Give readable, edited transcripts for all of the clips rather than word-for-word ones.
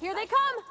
Here they come!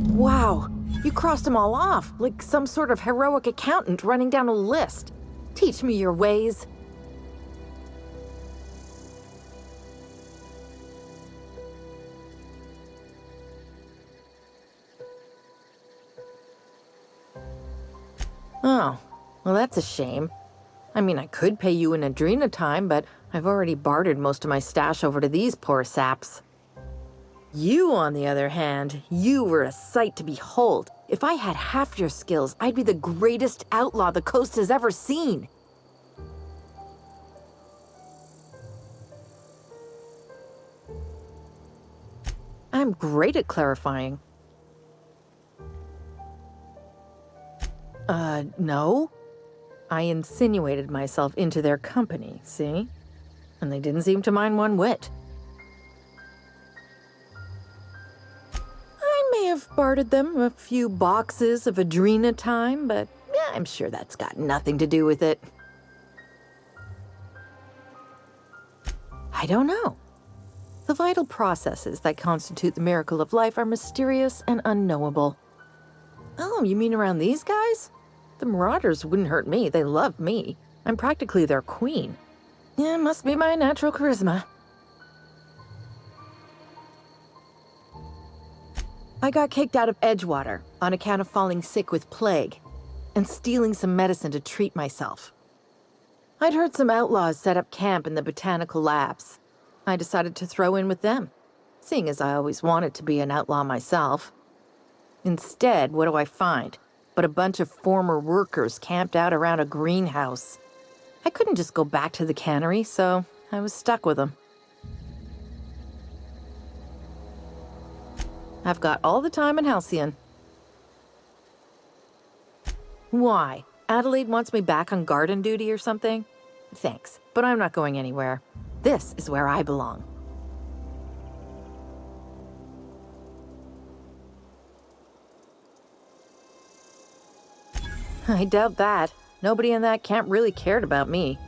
Wow, you crossed them all off, like some sort of heroic accountant running down a list. Teach me your ways. Oh, well that's a shame. I mean, I could pay you in Adrena time, but I've already bartered most of my stash over to these poor saps. You, on the other hand, you were a sight to behold. If I had half your skills, I'd be the greatest outlaw the coast has ever seen. I'm great at clarifying. No. I insinuated myself into their company, see? And they didn't seem to mind one whit. I may have bartered them a few boxes of Adrena time, but yeah, I'm sure that's got nothing to do with it. I don't know. The vital processes that constitute the miracle of life are mysterious and unknowable. Oh, you mean around these guys? The Marauders wouldn't hurt me. They love me. I'm practically their queen. Yeah, it must be my natural charisma. I got kicked out of Edgewater on account of falling sick with plague and stealing some medicine to treat myself. I'd heard some outlaws set up camp in the botanical labs. I decided to throw in with them, seeing as I always wanted to be an outlaw myself. Instead, what do I find? But a bunch of former workers camped out around a greenhouse. I couldn't just go back to the cannery, so I was stuck with them. I've got all the time in Halcyon. Why? Adelaide wants me back on garden duty or something? Thanks, but I'm not going anywhere. This is where I belong. I doubt that. Nobody in that camp really cared about me.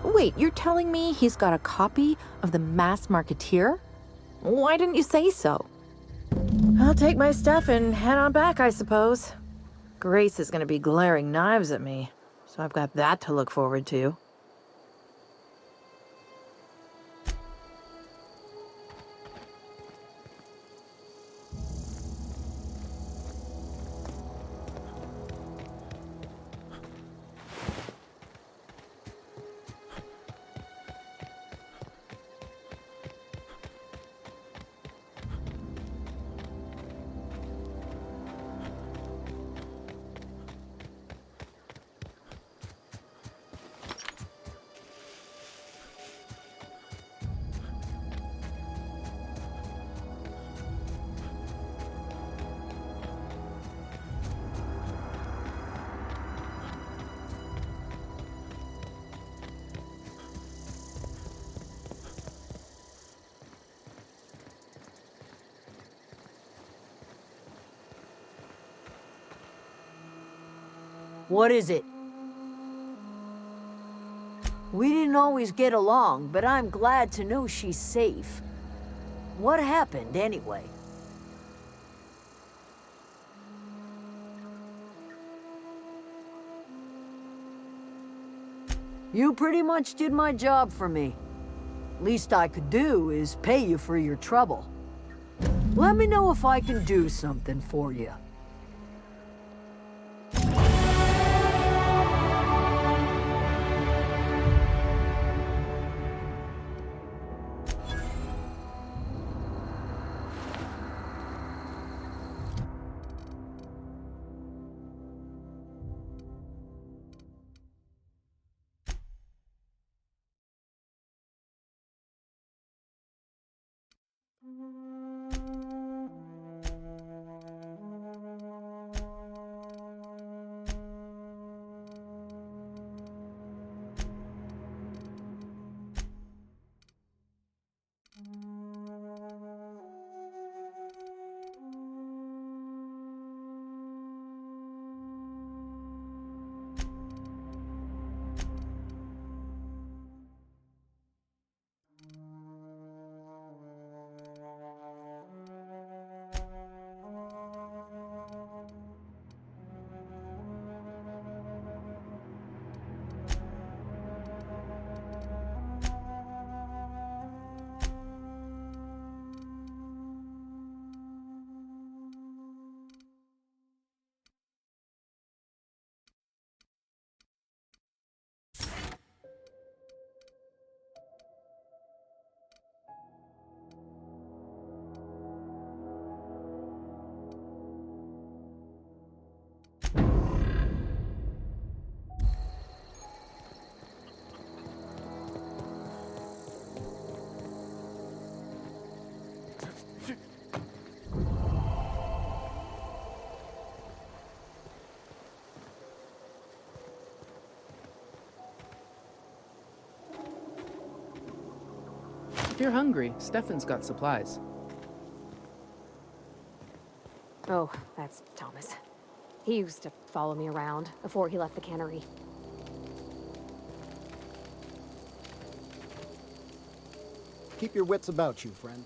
Wait, you're telling me he's got a copy of the Mass Marketeer? Why didn't you say so? I'll take my stuff and head on back, I suppose. Grace is going to be glaring knives at me, so I've got that to look forward to. What is it? We didn't always get along, but I'm glad to know she's safe. What happened, anyway? You pretty much did my job for me. Least I could do is pay you for your trouble. Let me know if I can do something for you. If you're hungry, Stefan's got supplies. Oh, that's Thomas. He used to follow me around before he left the cannery. Keep your wits about you, friend.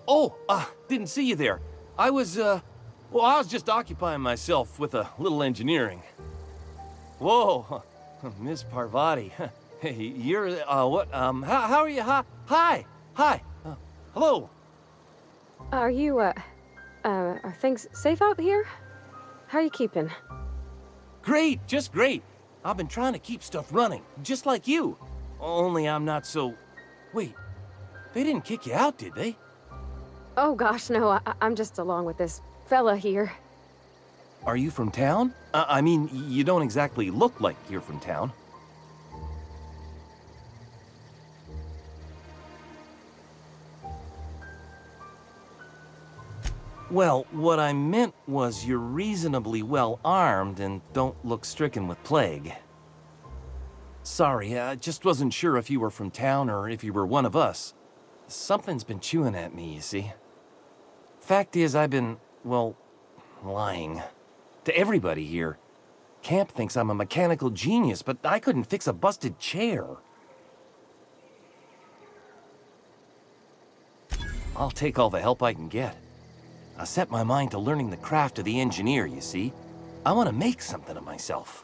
Oh, didn't see you there. I was just occupying myself with a little engineering. Whoa, Miss Parvati. Hey, you're, how are you? Hi, hello. Are you, are things safe out here? How are you keeping? Great, just great. I've been trying to keep stuff running, just like you. Only I'm not so... Wait, they didn't kick you out, did they? Oh gosh, no, I'm just along with this fella here. Are you from town? I mean, you don't exactly look like you're from town. Well, what I meant was you're reasonably well armed and don't look stricken with plague. Sorry, I just wasn't sure if you were from town or if you were one of us. Something's been chewing at me, you see. Fact is, I've been, well, lying. To everybody here. Camp thinks I'm a mechanical genius, but I couldn't fix a busted chair. I'll take all the help I can get. I set my mind to learning the craft of the engineer, you see. I want to make something of myself.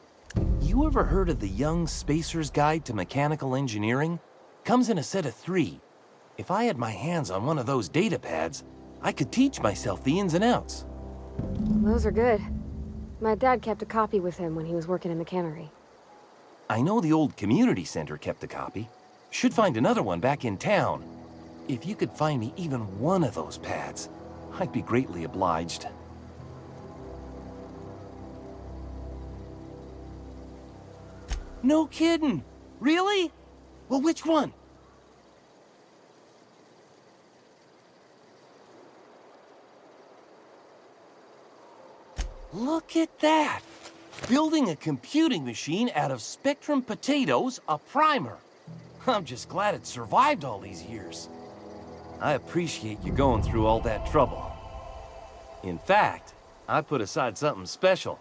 You ever heard of the Young Spacer's Guide to Mechanical Engineering? Comes in a set of 3. If I had my hands on one of those data pads, I could teach myself the ins and outs. Those are good. My dad kept a copy with him when he was working in the cannery. I know the old community center kept a copy. Should find another one back in town. If you could find me even one of those pads, I'd be greatly obliged. No kidding! Really? Well, which one? Look at that! Building a computing machine out of Spectrum potatoes, a primer. I'm just glad it survived all these years. I appreciate you going through all that trouble. In fact, I put aside something special,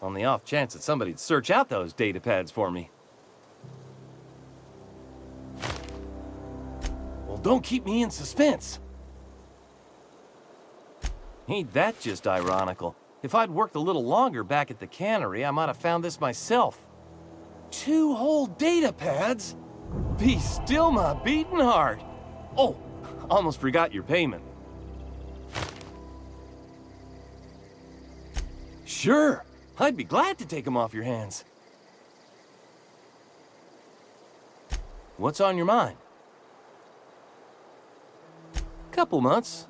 on the off chance that somebody'd search out those data pads for me. Well, don't keep me in suspense. Ain't that just ironical? If I'd worked a little longer back at the cannery, I might have found this myself. 2 whole data pads? Be still my beating heart. Oh, almost forgot your payment. Sure, I'd be glad to take them off your hands. What's on your mind? Couple months.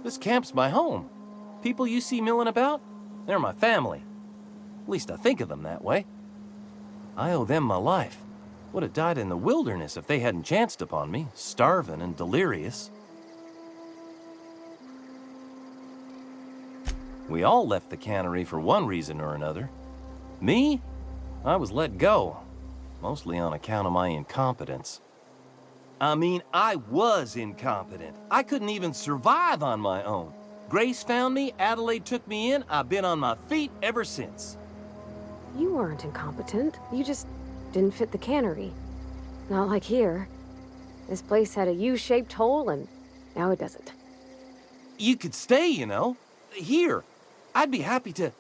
This camp's my home. People you see milling about, they're my family. At least I think of them that way. I owe them my life. Would have died in the wilderness if they hadn't chanced upon me, starving and delirious. We all left the cannery for one reason or another. Me? I was let go, mostly on account of my incompetence. I mean, I was incompetent. I couldn't even survive on my own. Grace found me, Adelaide took me in, I've been on my feet ever since. You weren't incompetent. You just didn't fit the cannery. Not like here. This place had a U-shaped hole, and now it doesn't. You could stay, you know. Here. I'd be happy to...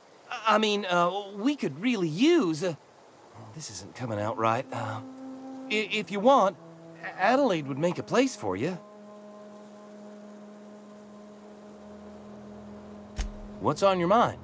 we could really use... this isn't coming out right. If you want, Adelaide would make a place for you. What's on your mind?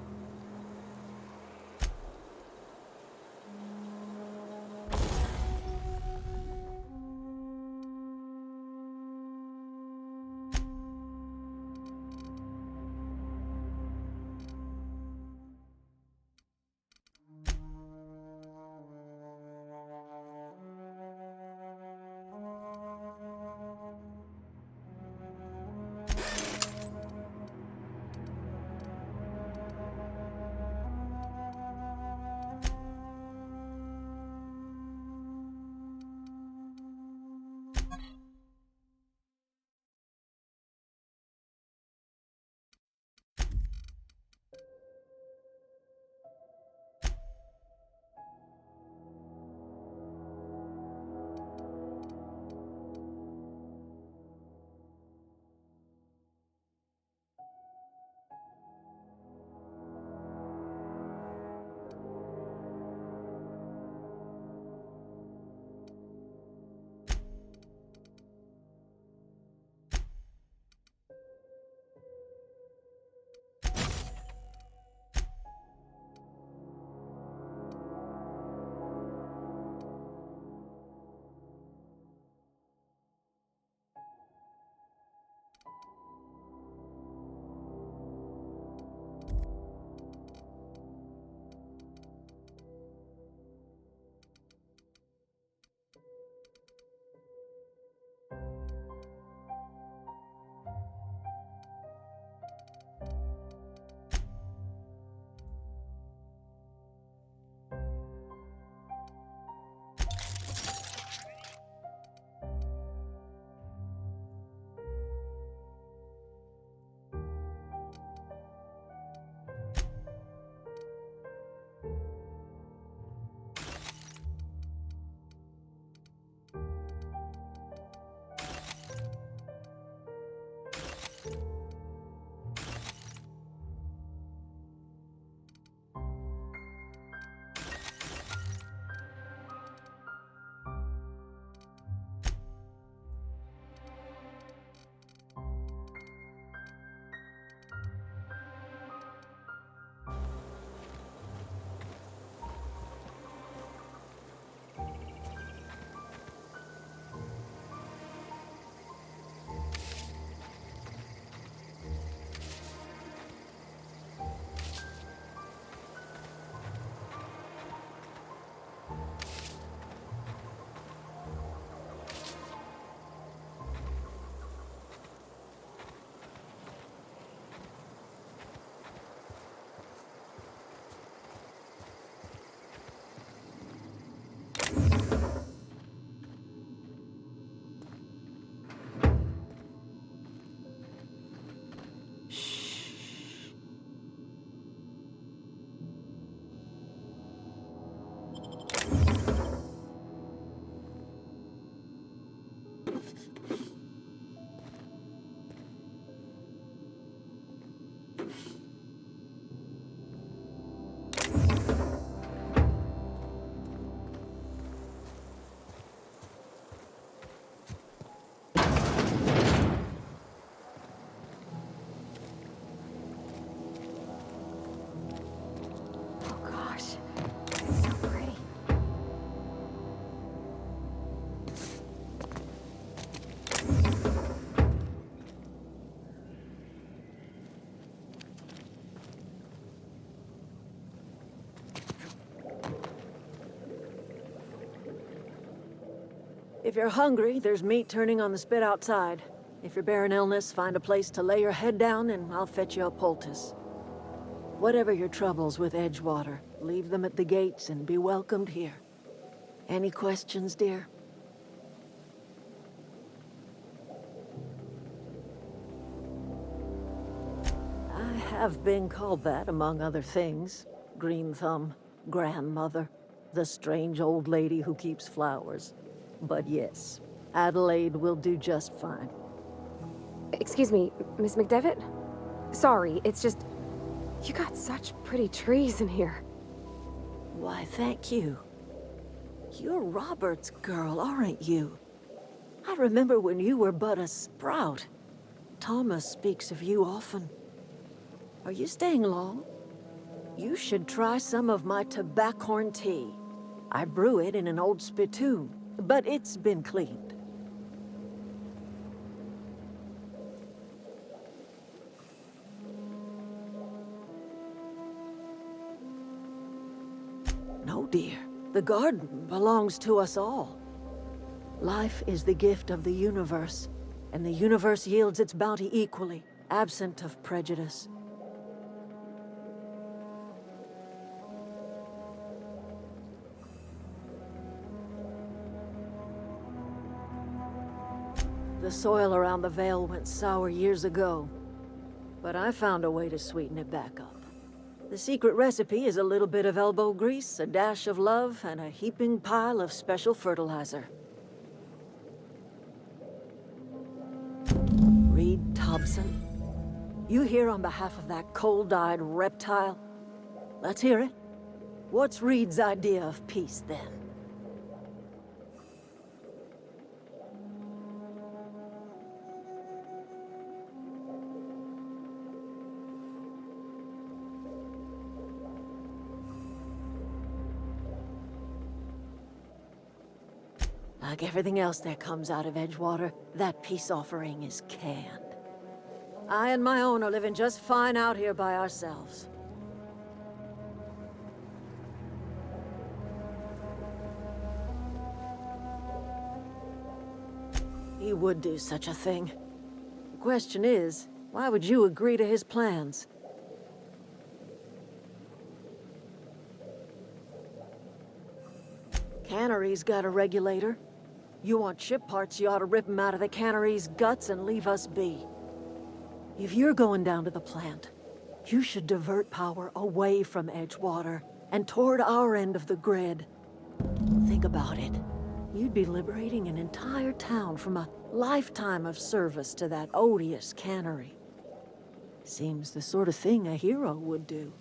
If you're hungry, there's meat turning on the spit outside. If you're bearing illness, find a place to lay your head down and I'll fetch you a poultice. Whatever your troubles with Edgewater, leave them at the gates and be welcomed here. Any questions, dear? I have been called that, among other things. Green Thumb, grandmother, the strange old lady who keeps flowers. But yes, Adelaide will do just fine. Excuse me, Miss McDevitt? Sorry, it's just... You got such pretty trees in here. Why, thank you. You're Robert's girl, aren't you? I remember when you were but a sprout. Thomas speaks of you often. Are you staying long? You should try some of my tobaccorn tea. I brew it in an old spittoon, but it's been cleaned. No, dear. The garden belongs to us all. Life is the gift of the universe, and the universe yields its bounty equally, absent of prejudice. The soil around the Vale went sour years ago, but I found a way to sweeten it back up. The secret recipe is a little bit of elbow grease, a dash of love, and a heaping pile of special fertilizer. Reed Thompson, you here on behalf of that cold-eyed reptile? Let's hear it. What's Reed's idea of peace, then? Like everything else that comes out of Edgewater, that peace offering is canned. I and my own are living just fine out here by ourselves. He would do such a thing. The question is, why would you agree to his plans? Cannery's got a regulator. You want ship parts, you ought to rip them out of the cannery's guts and leave us be. If you're going down to the plant, you should divert power away from Edgewater and toward our end of the grid. Think about it. You'd be liberating an entire town from a lifetime of service to that odious cannery. Seems the sort of thing a hero would do.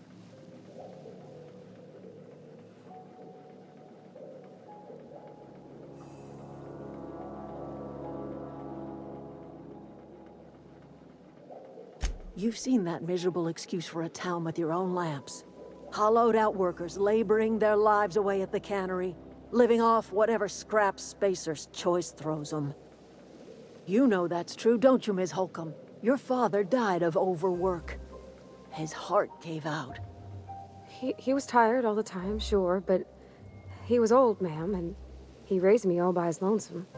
You've seen that miserable excuse for a town with your own lamps. Hollowed out workers laboring their lives away at the cannery, living off whatever scraps Spacer's Choice throws them. You know that's true, don't you, Ms. Holcomb? Your father died of overwork. His heart gave out. He was tired all the time, sure, but he was old, ma'am, and he raised me all by his lonesome.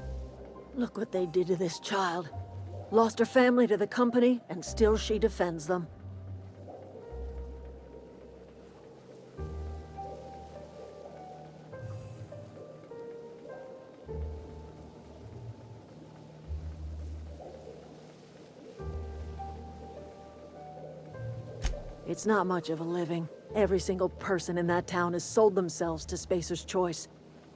Look what they did to this child. Lost her family to the company, and still she defends them. It's not much of a living. Every single person in that town has sold themselves to Spacer's Choice.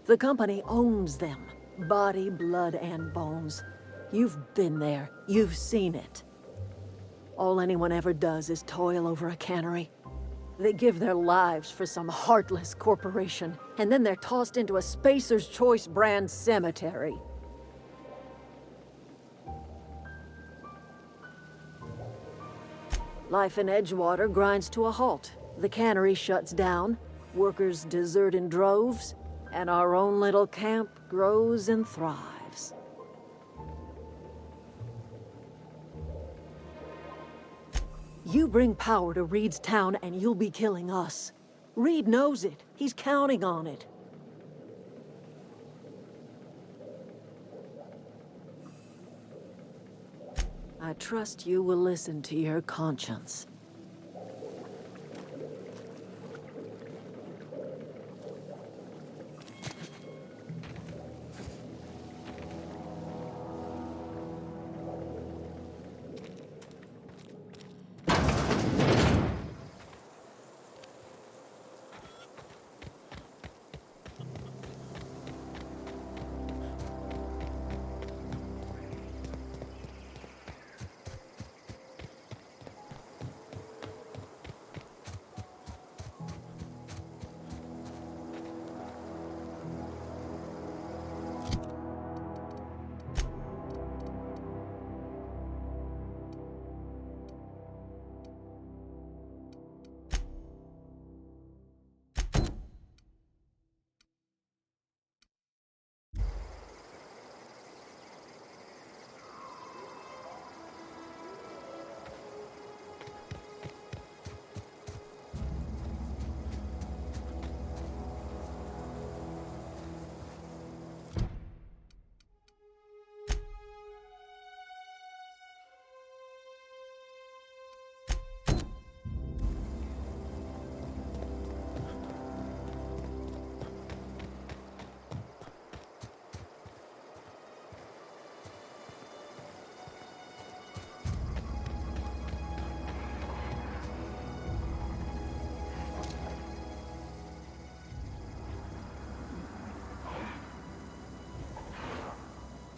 The company owns them. Body, blood, and bones. You've been there. You've seen it. All anyone ever does is toil over a cannery. They give their lives for some heartless corporation, and then they're tossed into a Spacer's Choice brand cemetery. Life in Edgewater grinds to a halt. The cannery shuts down, workers desert in droves, and our own little camp grows and thrives. You bring power to Reed's town and you'll be killing us. Reed knows it. He's counting on it. I trust you will listen to your conscience.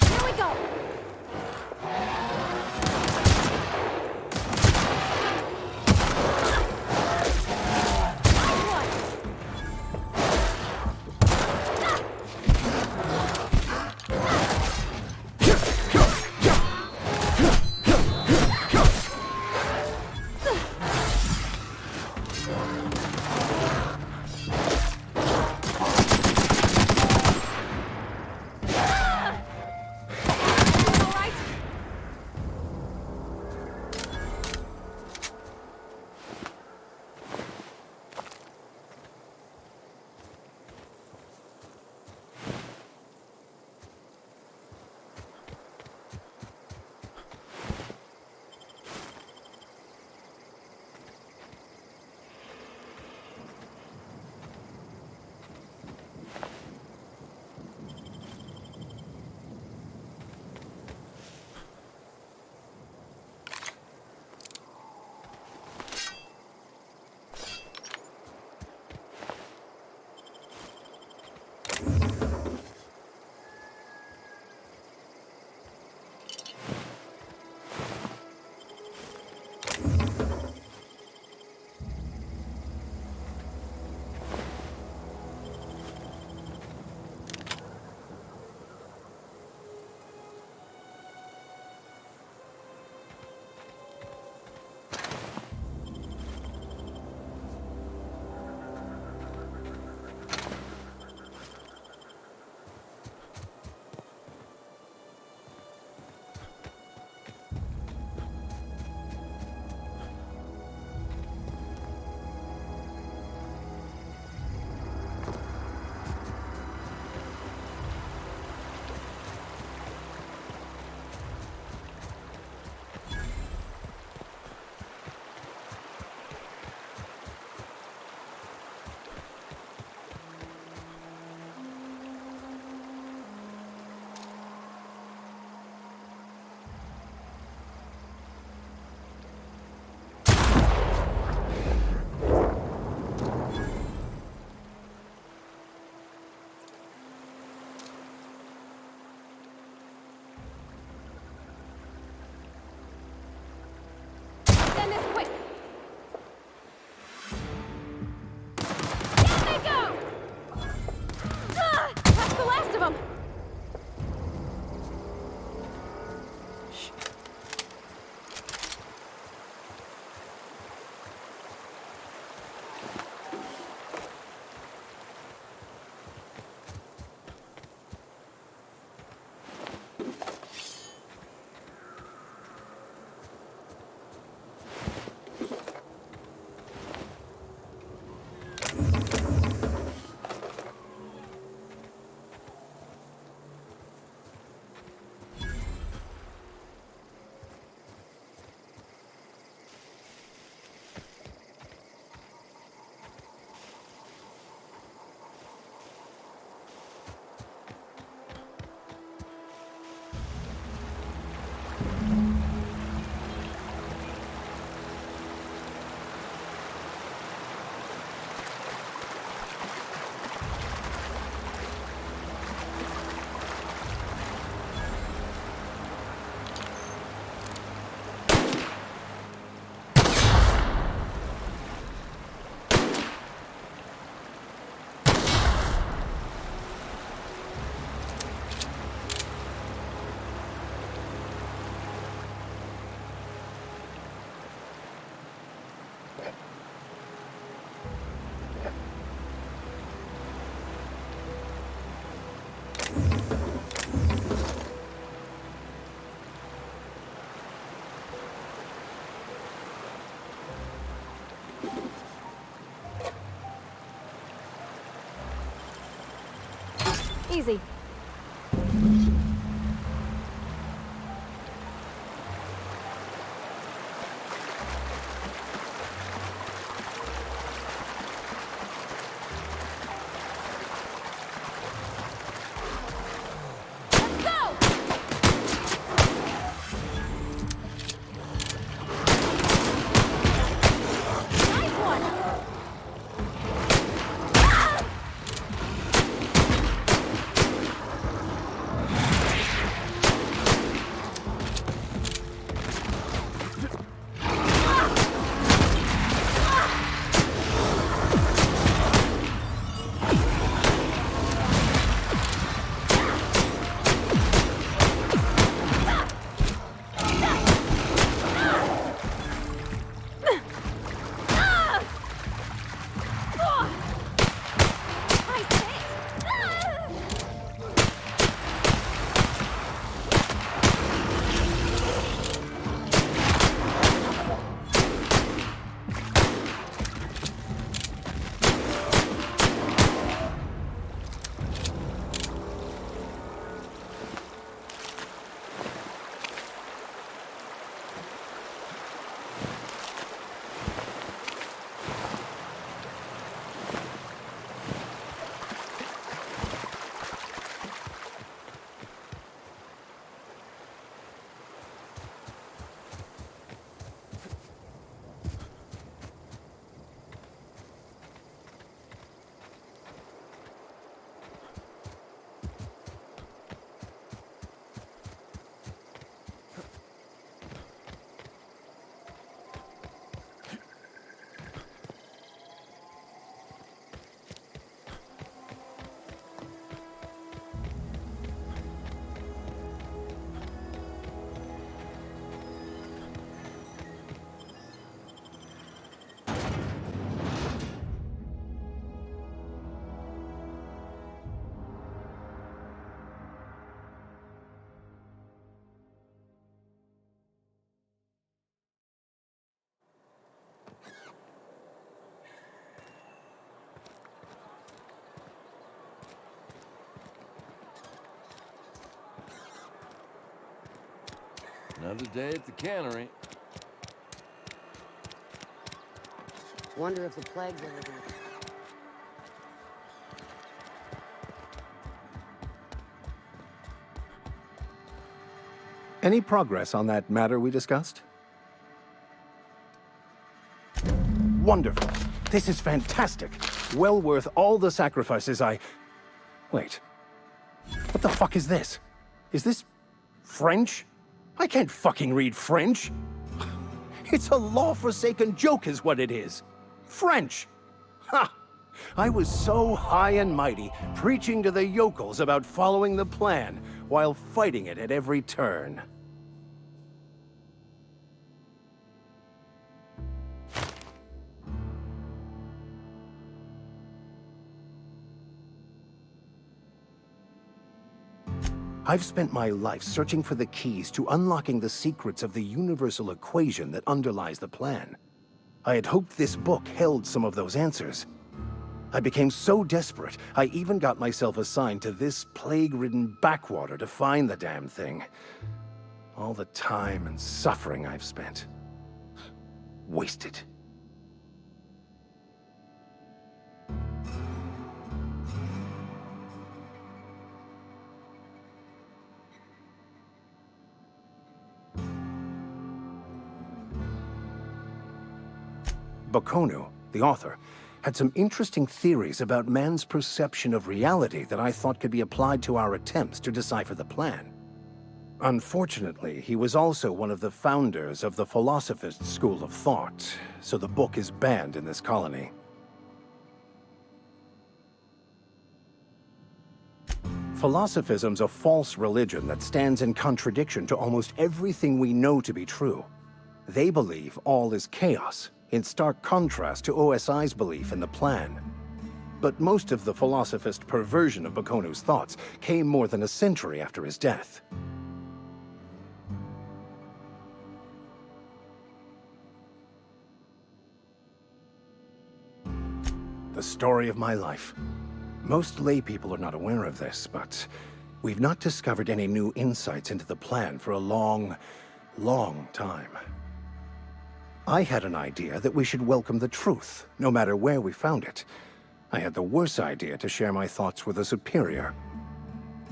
Here we go! Easy. Another day at the cannery. Wonder if the plague's ever gonna... Any progress on that matter we discussed? Wonderful. This is fantastic. Well worth all the sacrifices I... Wait. What the fuck is this? Is this French? I can't fucking read French. It's a law-forsaken joke is what it is. French. Ha! I was so high and mighty, preaching to the yokels about following the plan, while fighting it at every turn. I've spent my life searching for the keys to unlocking the secrets of the universal equation that underlies the plan. I had hoped this book held some of those answers. I became so desperate, I even got myself assigned to this plague-ridden backwater to find the damn thing. All the time and suffering I've spent. Wasted. Bakonu, the author, had some interesting theories about man's perception of reality that I thought could be applied to our attempts to decipher the plan. Unfortunately, he was also one of the founders of the Philosophist school of thought, so the book is banned in this colony. Philosophism's a false religion that stands in contradiction to almost everything we know to be true. They believe all is chaos, in stark contrast to OSI's belief in the plan. But most of the philosophist perversion of Bakonu's thoughts came more than a century after his death. The story of my life. Most laypeople are not aware of this, but we've not discovered any new insights into the plan for a long, long time. I had an idea that we should welcome the truth, no matter where we found it. I had the worse idea to share my thoughts with a superior.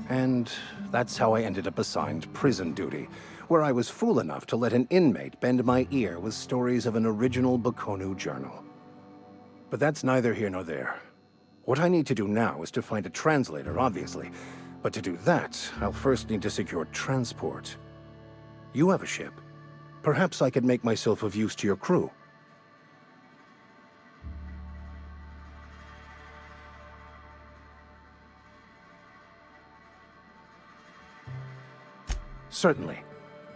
And that's how I ended up assigned prison duty, where I was fool enough to let an inmate bend my ear with stories of an original Bakonu journal. But that's neither here nor there. What I need to do now is to find a translator, obviously. But to do that, I'll first need to secure transport. You have a ship. Perhaps I could make myself of use to your crew. Certainly.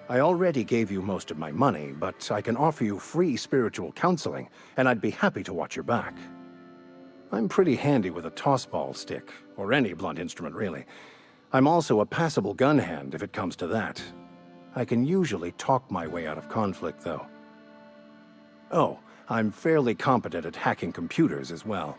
I already gave you most of my money, but I can offer you free spiritual counseling, and I'd be happy to watch your back. I'm pretty handy with a tossball stick, or any blunt instrument, really. I'm also a passable gun hand, if it comes to that. I can usually talk my way out of conflict, though. Oh, I'm fairly competent at hacking computers as well.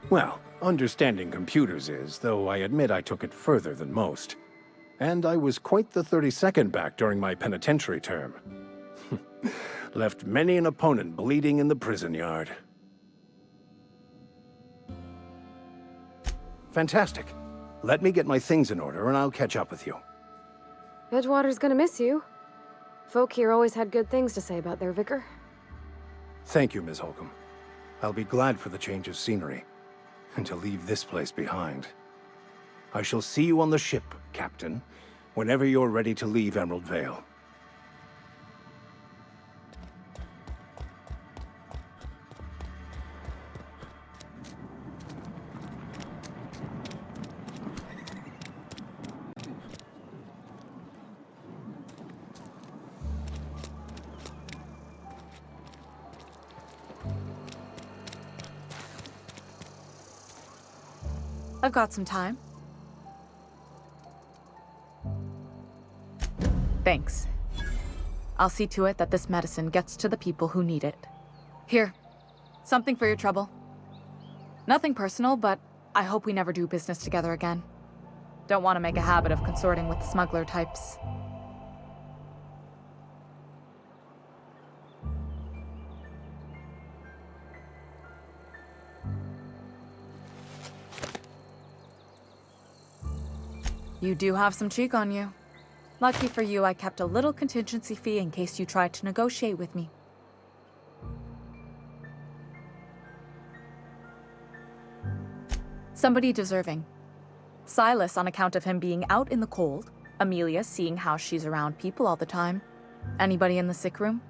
Well, understanding computers is, though I admit I took it further than most. And I was quite the 32nd back during my penitentiary term. Left many an opponent bleeding in the prison yard. Fantastic. Let me get my things in order and I'll catch up with you. Edgewater's gonna miss you. Folk here always had good things to say about their vicar. Thank you, Ms. Holcomb. I'll be glad for the change of scenery. And to leave this place behind. I shall see you on the ship, Captain, whenever you're ready to leave Emerald Vale. I've got some time. Thanks. I'll see to it that this medicine gets to the people who need it. Here, something for your trouble. Nothing personal, but I hope we never do business together again. Don't want to make a habit of consorting with smuggler types. You do have some cheek on you. Lucky for you, I kept a little contingency fee in case you tried to negotiate with me. Somebody deserving. Silas on account of him being out in the cold. Amelia seeing how she's around people all the time. Anybody in the sick room?